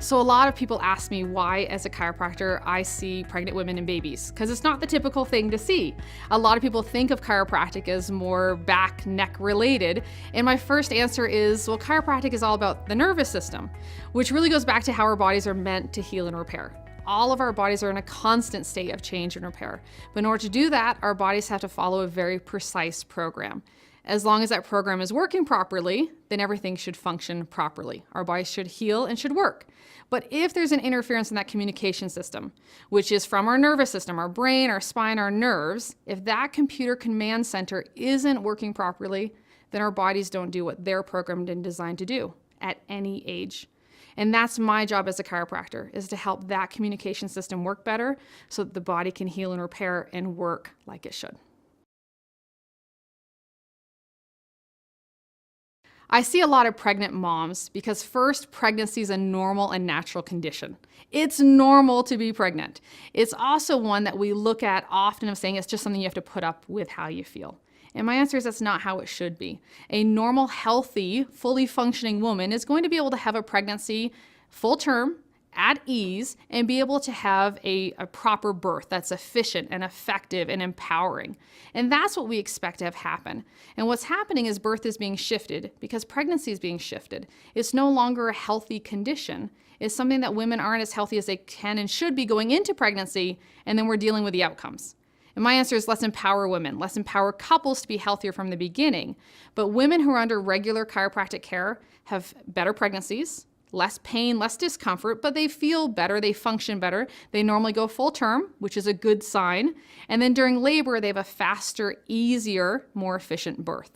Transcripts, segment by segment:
So a lot of people ask me why, as a chiropractor, I see pregnant women and babies, because it's not the typical thing to see. A lot of people think of chiropractic as more back, neck related. And my first answer is, well, chiropractic is all about the nervous system, which really goes back to how our bodies are meant to heal and repair. All of our bodies are in a constant state of change and repair. But in order to do that, our bodies have to follow a very precise program. As long as that program is working properly, then everything should function properly. Our bodies should heal and should work. But if there's an interference in that communication system, which is from our nervous system, our brain, our spine, our nerves, if that computer command center isn't working properly, then our bodies don't do what they're programmed and designed to do at any age. And that's my job as a chiropractor, is to help that communication system work better so that the body can heal and repair and work like it should. I see a lot of pregnant moms because first, pregnancy is a normal and natural condition. It's normal to be pregnant. It's also one that we look at often of saying it's just something you have to put up with how you feel. And my answer is that's not how it should be. A normal, healthy, fully functioning woman is going to be able to have a pregnancy full term, at ease, and be able to have a proper birth that's efficient and effective and empowering. And that's what we expect to have happen. And what's happening is birth is being shifted because pregnancy is being shifted. It's no longer a healthy condition. It's something that women aren't as healthy as they can and should be going into pregnancy, and then we're dealing with the outcomes. And my answer is let's empower women, let's empower couples to be healthier from the beginning. But women who are under regular chiropractic care have better pregnancies, less pain, less discomfort, but they feel better, they function better. They normally go full term, which is a good sign. And then during labor, they have a faster, easier, more efficient birth.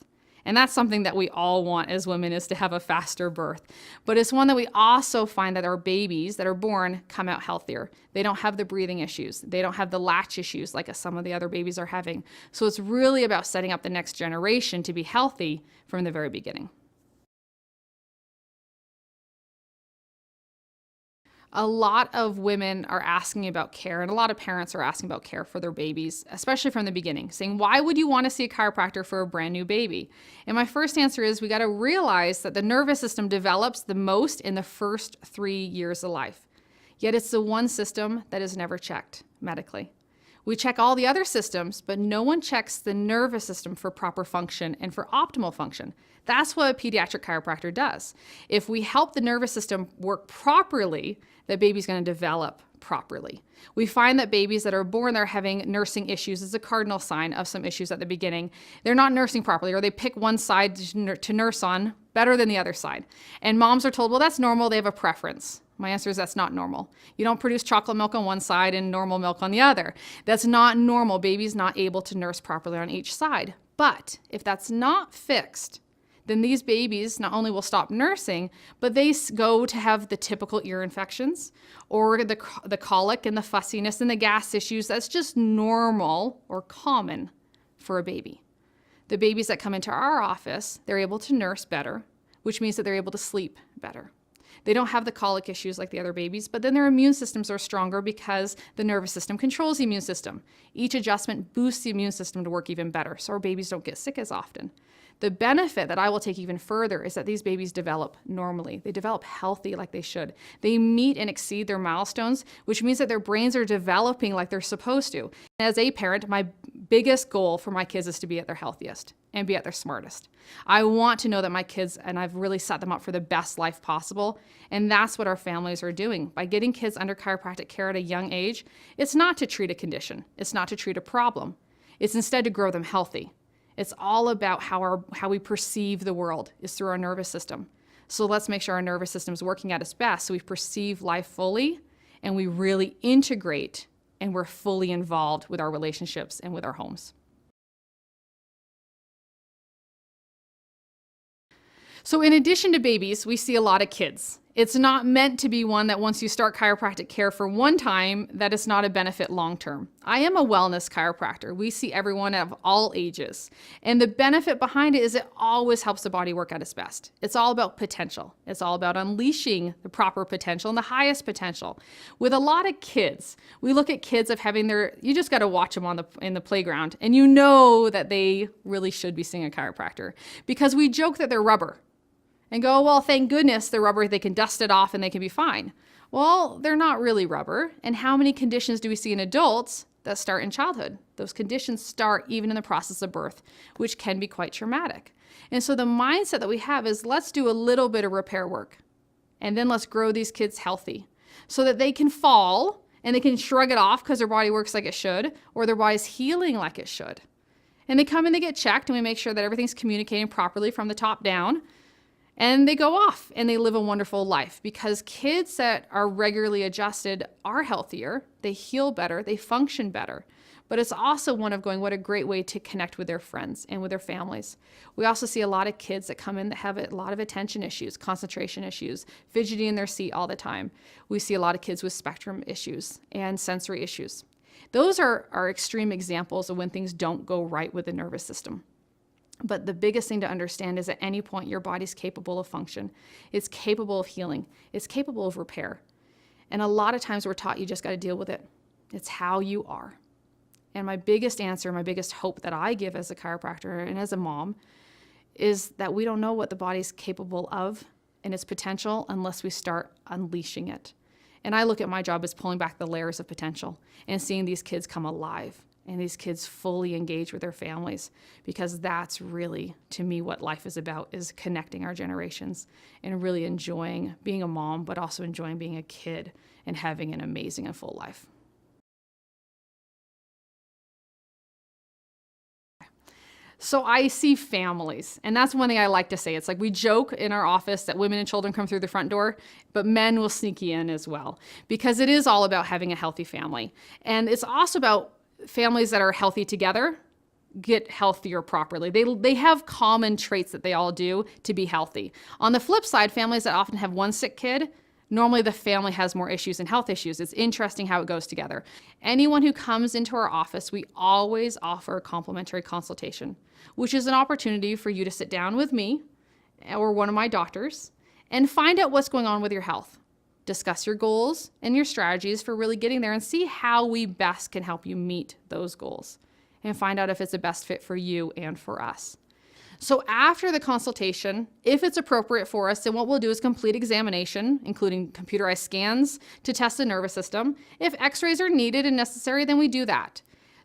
And that's something that we all want as women, is to have a faster birth. But it's one that we also find that our babies that are born come out healthier. They don't have the breathing issues. They don't have the latch issues like some of the other babies are having. So it's really about setting up the next generation to be healthy from the very beginning. A lot of women are asking about care, and a lot of parents are asking about care for their babies, especially from the beginning, saying, why would you want to see a chiropractor for a brand new baby? And my first answer is we got to realize that the nervous system develops the most in the first 3 years of life. Yet it's the one system that is never checked medically. We check all the other systems, but no one checks the nervous system for proper function and for optimal function. That's what a pediatric chiropractor does. If we help the nervous system work properly, the baby's going to develop properly. We find that babies that are born, they're having nursing issues is a cardinal sign of some issues at the beginning. They're not nursing properly, or they pick one side to nurse on better than the other side. And moms are told, well, that's normal, they have a preference. My answer is that's not normal. You don't produce chocolate milk on one side and normal milk on the other. That's not normal. Baby's not able to nurse properly on each side. But if that's not fixed, then these babies not only will stop nursing, but they go to have the typical ear infections or the colic and the fussiness and the gas issues. That's just normal or common for a baby. The babies that come into our office, they're able to nurse better, which means that they're able to sleep better. They don't have the colic issues like the other babies, but then their immune systems are stronger because the nervous system controls the immune system. Each adjustment boosts the immune system to work even better, so our babies don't get sick as often. The benefit that I will take even further is that these babies develop normally. They develop healthy like they should. They meet and exceed their milestones, which means that their brains are developing like they're supposed to. As a parent, my biggest goal for my kids is to be at their healthiest and be at their smartest. I want to know that my kids, and I've really set them up for the best life possible, and that's what our families are doing. By getting kids under chiropractic care at a young age, it's not to treat a condition. It's not to treat a problem. It's instead to grow them healthy. It's all about how we perceive the world is through our nervous system. So let's make sure our nervous system is working at its best so we perceive life fully and we really integrate and we're fully involved with our relationships and with our homes. So in addition to babies, we see a lot of kids. It's not meant to be one that once you start chiropractic care for one time, that it's not a benefit long-term. I am a wellness chiropractor. We see everyone of all ages. And the benefit behind it is it always helps the body work at its best. It's all about potential. It's all about unleashing the proper potential and the highest potential. With a lot of kids, we look at kids of having you just got to watch them in the playground, and you know that they really should be seeing a chiropractor because we joke that they're rubber. and go, well, thank goodness they're rubber, they can dust it off and they can be fine. Well, they're not really rubber. And how many conditions do we see in adults that start in childhood? Those conditions start even in the process of birth, which can be quite traumatic. And so the mindset that we have is, let's do a little bit of repair work, and then let's grow these kids healthy so that they can fall and they can shrug it off because their body works like it should, or their body's healing like it should. And they come and they get checked, and we make sure that everything's communicating properly from the top down. And they go off and they live a wonderful life, because kids that are regularly adjusted are healthier, they heal better, they function better. But it's also one of going, what a great way to connect with their friends and with their families. We also see a lot of kids that come in that have a lot of attention issues, concentration issues, fidgeting in their seat all the time. We see a lot of kids with spectrum issues and sensory issues. Those are extreme examples of when things don't go right with the nervous system. But the biggest thing to understand is at any point, your body's capable of function. It's capable of healing. It's capable of repair. And a lot of times we're taught you just got to deal with it. It's how you are. And my biggest answer, my biggest hope that I give as a chiropractor and as a mom is that we don't know what the body's capable of and its potential unless we start unleashing it. And I look at my job as pulling back the layers of potential and seeing these kids come alive and these kids fully engage with their families, because that's really, to me, what life is about, is connecting our generations and really enjoying being a mom, but also enjoying being a kid and having an amazing and full life. So I see families, and that's one thing I like to say. It's like we joke in our office that women and children come through the front door, but men will sneak you in as well, because it is all about having a healthy family. And it's also about families that are healthy together get healthier properly. They have common traits that they all do to be healthy. On the flip side, families that often have one sick kid, normally the family has more issues and health issues. It's interesting how it goes together. Anyone who comes into our office, we always offer a complimentary consultation, which is an opportunity for you to sit down with me or one of my doctors and find out what's going on with your health. Discuss your goals and your strategies for really getting there, and see how we best can help you meet those goals and find out if it's the best fit for you and for us. So after the consultation, if it's appropriate for us, then what we'll do is complete examination, including computerized scans to test the nervous system. If x-rays are needed and necessary, then we do that.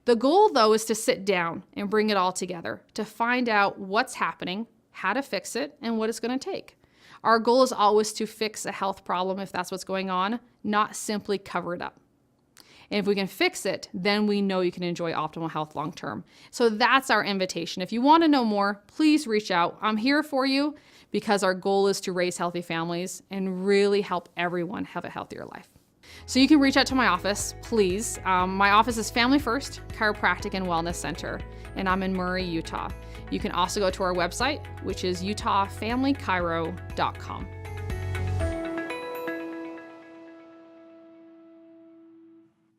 The goal, though, is to sit down and bring it all together to find out what's happening, how to fix it, and what it's going to take. Our goal is always to fix a health problem if that's what's going on, not simply cover it up. And if we can fix it, then we know you can enjoy optimal health long term. So that's our invitation. If you want to know more, please reach out. I'm here for you, because our goal is to raise healthy families and really help everyone have a healthier life. So you can reach out to my office, please. My office is Family First Chiropractic and Wellness Center, and I'm in Murray, Utah. You can also go to our website, which is utahfamilychiro.com.